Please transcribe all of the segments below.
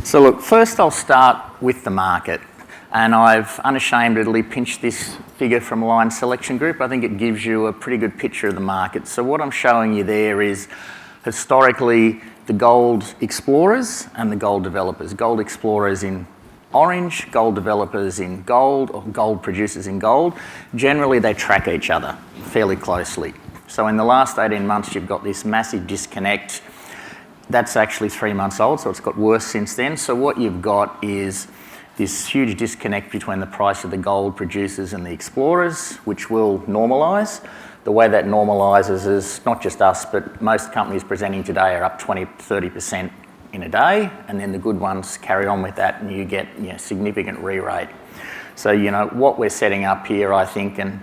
So look, first I'll start with the market. And I've unashamedly pinched this figure from Line Selection Group. I think it gives you a pretty good picture of the market. So what I'm showing you there is historically the gold explorers and the gold developers. Gold explorers in orange, gold developers in gold, or gold producers in gold. Generally they track each other fairly closely. So in the last 18 months you've got this massive disconnect. That's actually 3 months old, so it's got worse since then. So what you've got is this huge disconnect between the price of the gold producers and the explorers, which will normalise. The way that normalises is not just us, but most companies presenting today are up 20-30% in a day, and then the good ones carry on with that and you get significant re-rate. So what we're setting up here, I think, and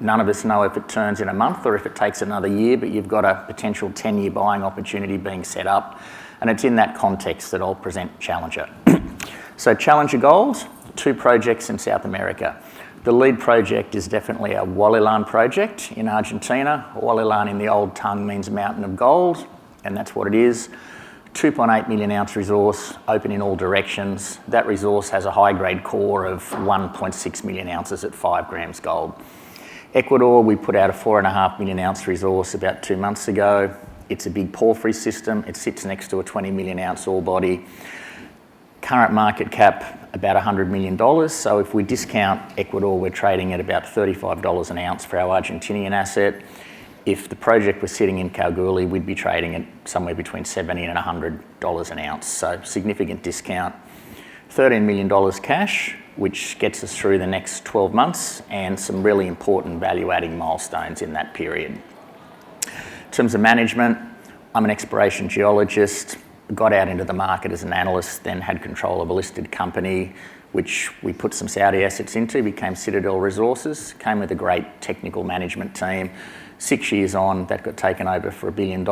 none of us know if it turns in a month or if it takes another year, but you've got a potential 10-year buying opportunity being set up, and it's in that context that I'll present Challenger. So Challenger Gold, 2 projects in South America. The lead project is definitely a Hualilan project in Argentina. Hualilan in the old tongue means mountain of gold, and that's what it is. 2.8 million ounce resource, open in all directions. That resource has a high grade core of 1.6 million ounces at 5 grams gold. Ecuador, we put out a 4.5 million ounce resource about 2 months ago. It's a big porphyry system. It sits next to a 20 million ounce ore body. Current market cap, about $100 million. So if we discount Ecuador, we're trading at about $35 an ounce for our Argentinian asset. If the project was sitting in Kalgoorlie, we'd be trading at somewhere between $70 and $100 an ounce. So significant discount. $13 million cash, which gets us through the next 12 months and some really important value-adding milestones in that period. In terms of management, I'm an exploration geologist. Got out into the market as an analyst, then had control of a listed company, which we put some Saudi assets into, became Citadel Resources, came with a great technical management team. 6 years on, that got taken over for $1 billion.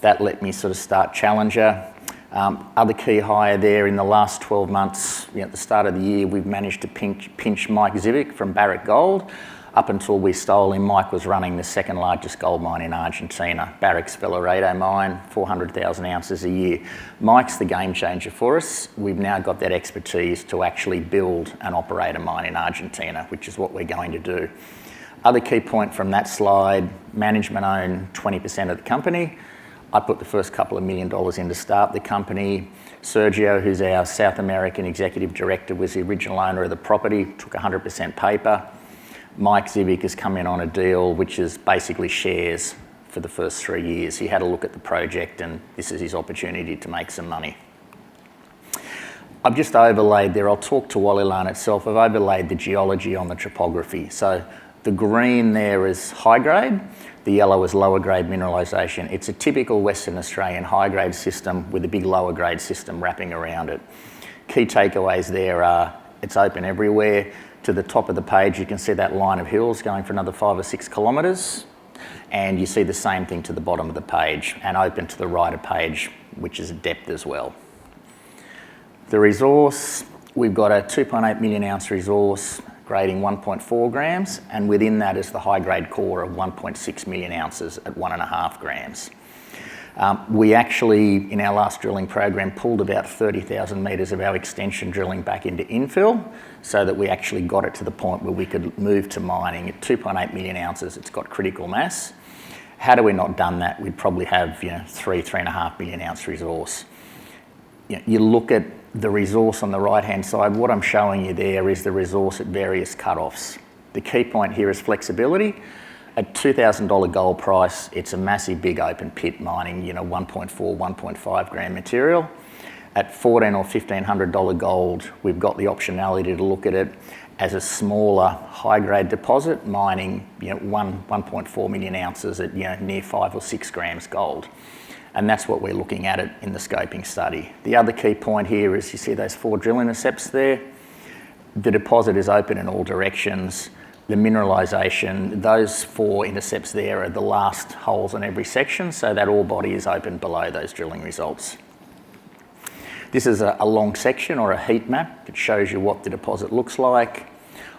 That let me sort of start Challenger. Other key hire there in the last 12 months, at the start of the year, we've managed to pinch Mike Zivic from Barrick Gold. Up until we stole him, Mike was running the second largest gold mine in Argentina, Barrick's Velarado mine, 400,000 ounces a year. Mike's the game changer for us. We've now got that expertise to actually build and operate a mine in Argentina, which is what we're going to do. Other key point from that slide, management own 20% of the company. I put the first couple of $1 million in to start the company. Sergio, who's our South American executive director, was the original owner of the property, took 100% paper. Mike Zivic has come in on a deal which is basically shares for the first 3 years. He had a look at the project and this is his opportunity to make some money. I've just overlaid there, I'll talk to Hualilan itself, I've overlaid the geology on the topography. So the green there is high grade, the yellow is lower grade mineralisation. It's a typical Western Australian high grade system with a big lower grade system wrapping around it. Key takeaways there are it's open everywhere. To the top of the page, you can see that line of hills going for another 5 or 6 kilometres. And you see the same thing to the bottom of the page and open to the right of page, which is a depth as well. The resource, we've got a 2.8 million ounce resource grading 1.4 grams. And within that is the high grade core of 1.6 million ounces at 1.5 grams. We actually, in our last drilling program, pulled about 30,000 metres of our extension drilling back into infill so that we actually got it to the point where we could move to mining at 2.8 million ounces. It's got critical mass. Had we not done that, we'd probably have 3.5 million ounce resource. You look at the resource on the right-hand side, what I'm showing you there is the resource at various cut-offs. The key point here is flexibility. At $2,000 gold price, it's a massive big open pit mining, 1.4, 1.5 gram material. At $1,400 or $1,500 gold, we've got the optionality to look at it as a smaller, high-grade deposit, mining 1.4 million ounces at near 5 or 6 grams gold. And that's what we're looking at it in the scoping study. The other key point here is you see those 4 drill intercepts there. The deposit is open in all directions. The mineralisation, those 4 intercepts there are the last holes in every section, so that ore body is open below those drilling results. This is a long section or a heat map that shows you what the deposit looks like.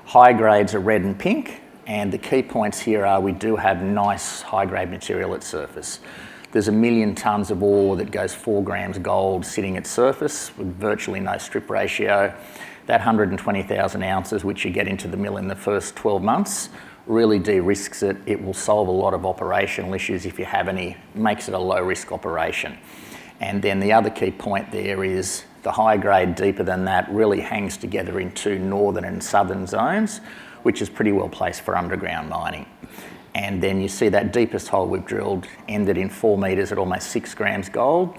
High grades are red and pink, and the key points here are we do have nice high grade material at surface. There's 1 million tonnes of ore that goes 4 grams gold sitting at surface with virtually no strip ratio. That 120,000 ounces, which you get into the mill in the first 12 months, really de-risks it. It will solve a lot of operational issues if you have any, makes it a low-risk operation. And then the other key point there is the high grade deeper than that really hangs together in 2 northern and southern zones, which is pretty well placed for underground mining. And then you see that deepest hole we've drilled ended in 4 metres at almost 6 grams gold.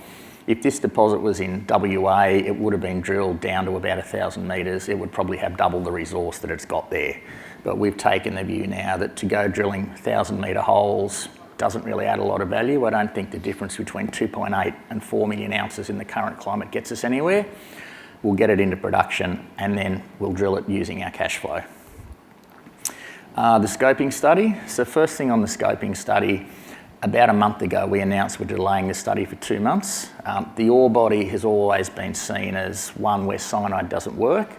If this deposit was in WA, it would have been drilled down to about 1,000 metres. It would probably have double the resource that it's got there. But we've taken the view now that to go drilling 1,000-metre holes doesn't really add a lot of value. I don't think the difference between 2.8 and 4 million ounces in the current climate gets us anywhere. We'll get it into production and then we'll drill it using our cash flow. The scoping study. So first thing on the scoping study, about a month ago we announced we're delaying the study for 2 months. The ore body has always been seen as one where cyanide doesn't work.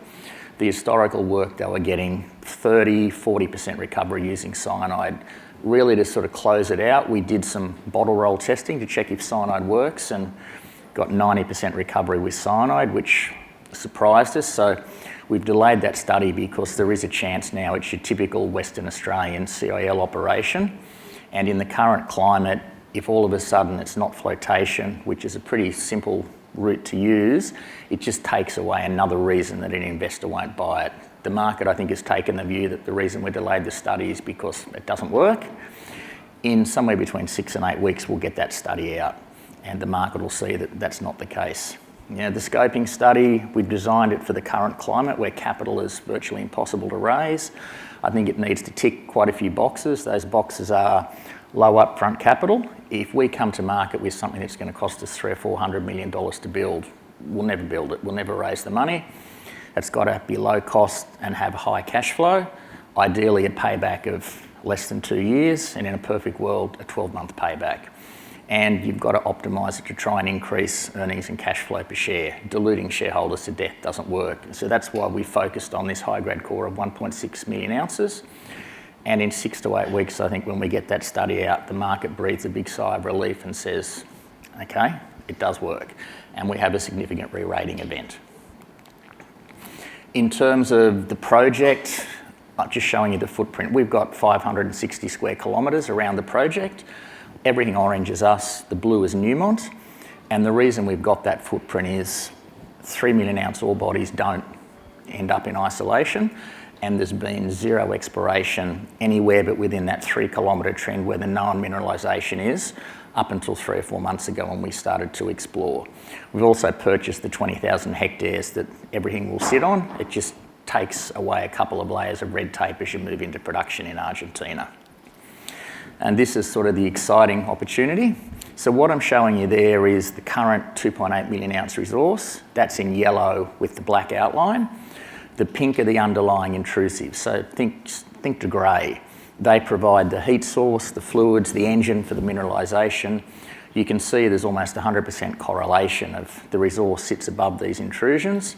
The historical work, they were getting 30-40% recovery using cyanide. Really to sort of close it out, we did some bottle roll testing to check if cyanide works and got 90% recovery with cyanide, which surprised us. So we've delayed that study because there is a chance now it's your typical Western Australian CEL operation. And in the current climate, if all of a sudden it's not flotation, which is a pretty simple route to use, it just takes away another reason that an investor won't buy it. The market, I think, has taken the view that the reason we delayed the study is because it doesn't work. In somewhere between 6 and 8 weeks, we'll get that study out and the market will see that that's not the case. You know, the scoping study, we've designed it for the current climate where capital is virtually impossible to raise. I think it needs to tick quite a few boxes. Those boxes are low upfront capital. If we come to market with something that's going to cost us $300 or $400 million to build, we'll never build it. We'll never raise the money. It's got to be low cost and have high cash flow, ideally a payback of less than 2 years, and in a perfect world, a 12-month payback. And you've got to optimise it to try and increase earnings and cash flow per share. Diluting shareholders to death doesn't work. So that's why we focused on this high-grade core of 1.6 million ounces. And in 6 to 8 weeks, I think when we get that study out, the market breathes a big sigh of relief and says, okay, it does work. And we have a significant re-rating event. In terms of the project, I'm just showing you the footprint. We've got 560 square kilometres around the project. Everything orange is us, the blue is Newmont. And the reason we've got that footprint is 3 million ounce ore bodies don't end up in isolation. And there's been zero exploration anywhere but within that 3 kilometre trend where the known mineralisation is, up until 3 or 4 months ago when we started to explore. We've also purchased the 20,000 hectares that everything will sit on. It just takes away a couple of layers of red tape as you move into production in Argentina. And this is sort of the exciting opportunity. So what I'm showing you there is the current 2.8 million ounce resource. That's in yellow with the black outline. The pink are the underlying intrusives. So think to grey. They provide the heat source, the fluids, the engine for the mineralisation. You can see there's almost 100% correlation of the resource sits above these intrusions.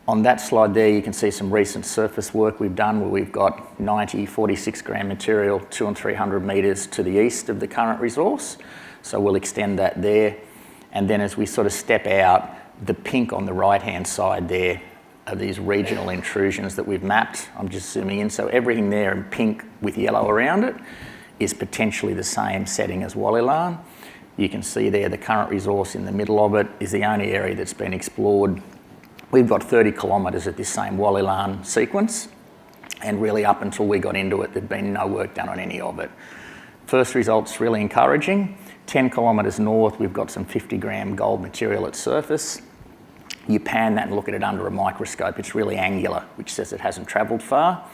On that slide there, you can see some recent surface work we've done where we've got 90, 46 gram material, 200 and 300 metres to the east of the current resource. So we'll extend that there. And then as we sort of step out, the pink on the right-hand side there are these regional intrusions that we've mapped. I'm just zooming in. So everything there in pink with yellow around it is potentially the same setting as Wallilan. You can see there the current resource in the middle of it is the only area that's been explored. We've got 30 kilometres at this same Wallilan sequence, and really up until we got into it, there'd been no work done on any of it. First results really encouraging. 10 kilometres north, we've got some 50 gram gold material at surface. You pan that and look at it under a microscope, it's really angular, which says it hasn't travelled far.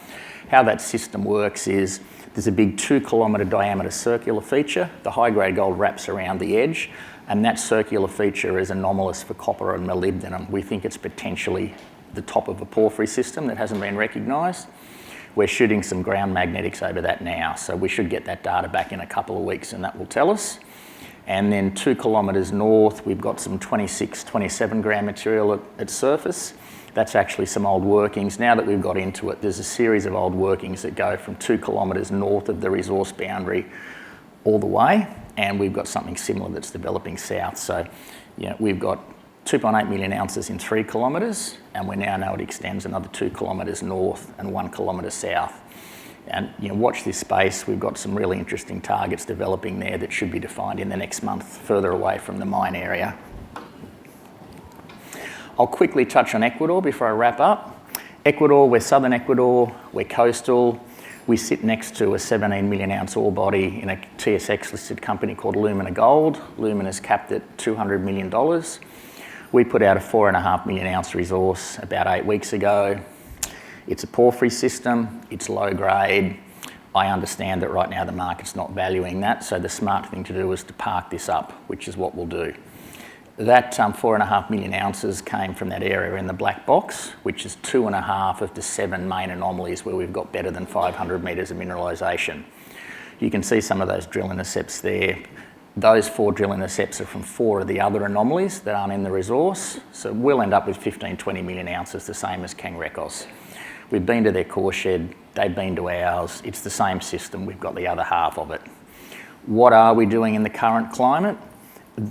How that system works is there's a big 2 kilometre diameter circular feature. The high-grade gold wraps around the edge, and that circular feature is anomalous for copper and molybdenum. We think it's potentially the top of a porphyry system that hasn't been recognised. We're shooting some ground magnetics over that now, so we should get that data back in a couple of weeks and that will tell us. And then 2 kilometres north, we've got some 26, 27 gram material at surface. That's actually some old workings. Now that we've got into it, there's a series of old workings that go from 2 kilometres north of the resource boundary all the way. and we've got something similar that's developing south. So, we've got 2.8 million ounces in 3 kilometres, and we now know it extends another 2 kilometres north and 1 kilometre south. And watch this space. We've got some really interesting targets developing there that should be defined in the next month, further away from the mine area. I'll quickly touch on Ecuador before I wrap up. Ecuador, we're southern Ecuador, we're coastal. We sit next to a 17 million ounce ore body in a TSX listed company called Lumina Gold. Lumina's capped at $200 million. We put out a 4.5 million ounce resource about 8 weeks ago. It's a porphyry system, it's low grade. I understand that right now the market's not valuing that, so the smart thing to do is to park this up, which is what we'll do. That 4.5 million ounces came from that area in the black box, which is 2.5 of the 7 main anomalies where we've got better than 500 metres of mineralisation. You can see some of those drill intercepts there. Those 4 drill intercepts are from 4 of the other anomalies that aren't in the resource, so we'll end up with 15-20 million ounces, the same as Cangrejos. We've been to their core shed, they've been to ours, it's the same system, we've got the other half of it. What are we doing in the current climate?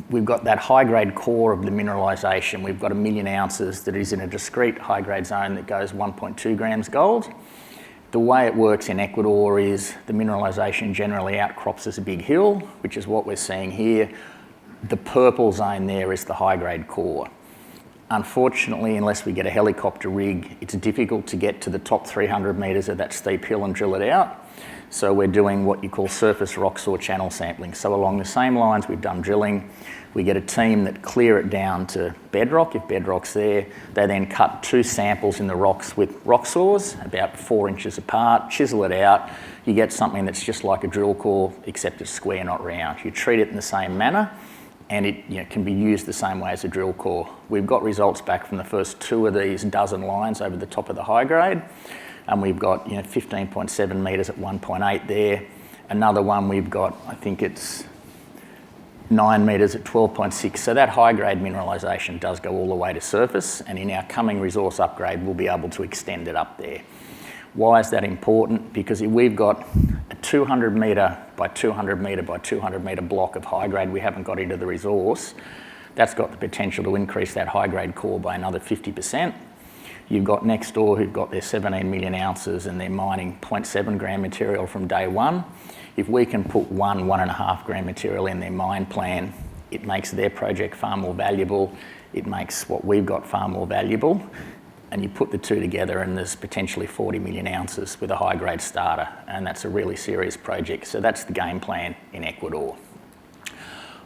We've got that high-grade core of the mineralisation. We've got 1 million ounces that is in a discrete high-grade zone that goes 1.2 grams gold. The way it works in Ecuador is the mineralisation generally outcrops as a big hill, which is what we're seeing here. The purple zone there is the high-grade core. Unfortunately, unless we get a helicopter rig, it's difficult to get to the top 300 metres of that steep hill and drill it out. So we're doing what you call surface rock saw channel sampling. So along the same lines we've done drilling, we get a team that clear it down to bedrock, if bedrock's there. They then cut 2 samples in the rocks with rock saws, about 4 inches apart, chisel it out. You get something that's just like a drill core, except it's square, not round. You treat it in the same manner, and it can be used the same way as a drill core. We've got results back from the first 2 of these dozen lines over the top of the high grade, and we've got 15.7 metres at 1.8 there. Another one we've got, I think it's 9 metres at 12.6. So that high grade mineralisation does go all the way to surface, and in our coming resource upgrade we'll be able to extend it up there. Why is that important? Because if we've got a 200 metre by 200 metre by 200 metre block of high grade we haven't got into the resource, that's got the potential to increase that high grade core by another 50%. You've got next door who've got their 17 million ounces and they're mining 0.7 gram material from day one. If we can put 1.5 gram material in their mine plan, it makes their project far more valuable. It makes what we've got far more valuable. And you put the 2 together and there's potentially 40 million ounces with a high grade starter. And that's a really serious project. So that's the game plan in Ecuador.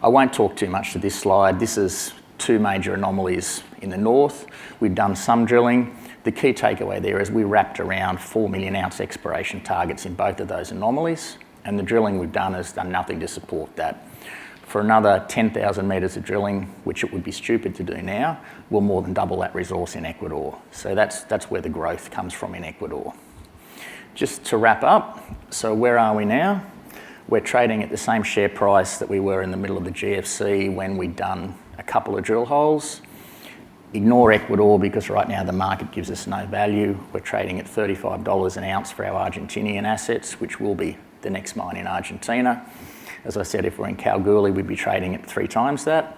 I won't talk too much to this slide. This is 2 major anomalies in the north. We've done some drilling. The key takeaway there is we wrapped around 4 million ounce exploration targets in both of those anomalies, and the drilling we've done has done nothing to support that. For another 10,000 metres of drilling, which it would be stupid to do now, we'll more than double that resource in Ecuador. So that's where the growth comes from in Ecuador. Just to wrap up, so where are we now? We're trading at the same share price that we were in the middle of the GFC when we'd done a couple of drill holes. Ignore Ecuador because right now the market gives us no value. We're trading at $35 an ounce for our Argentinian assets, which will be the next mine in Argentina. As I said, if we're in Kalgoorlie, we'd be trading at 3 times that.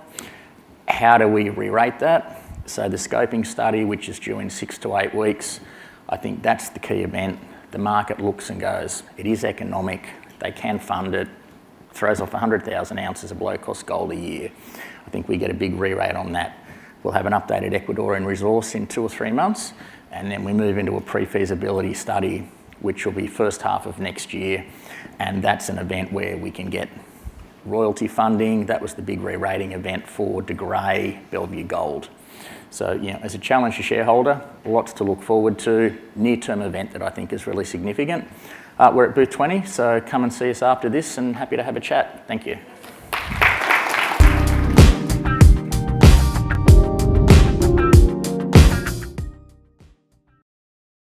How do we re-rate that? So the scoping study, which is due in 6 to 8 weeks, I think that's the key event. The market looks and goes, it is economic, they can fund it, throws off 100,000 ounces of low-cost gold a year. I think we get a big re-rate on that. We'll have an updated Ecuadorian resource in 2 or 3 months, and then we move into a pre-feasibility study, which will be first half of next year, and that's an event where we can get royalty funding. That was the big re-rating event for De Grey, Bellevue Gold. So, as a Challenger shareholder, lots to look forward to. Near-term event that I think is really significant. We're at booth 20, so come and see us after this, and happy to have a chat. Thank you.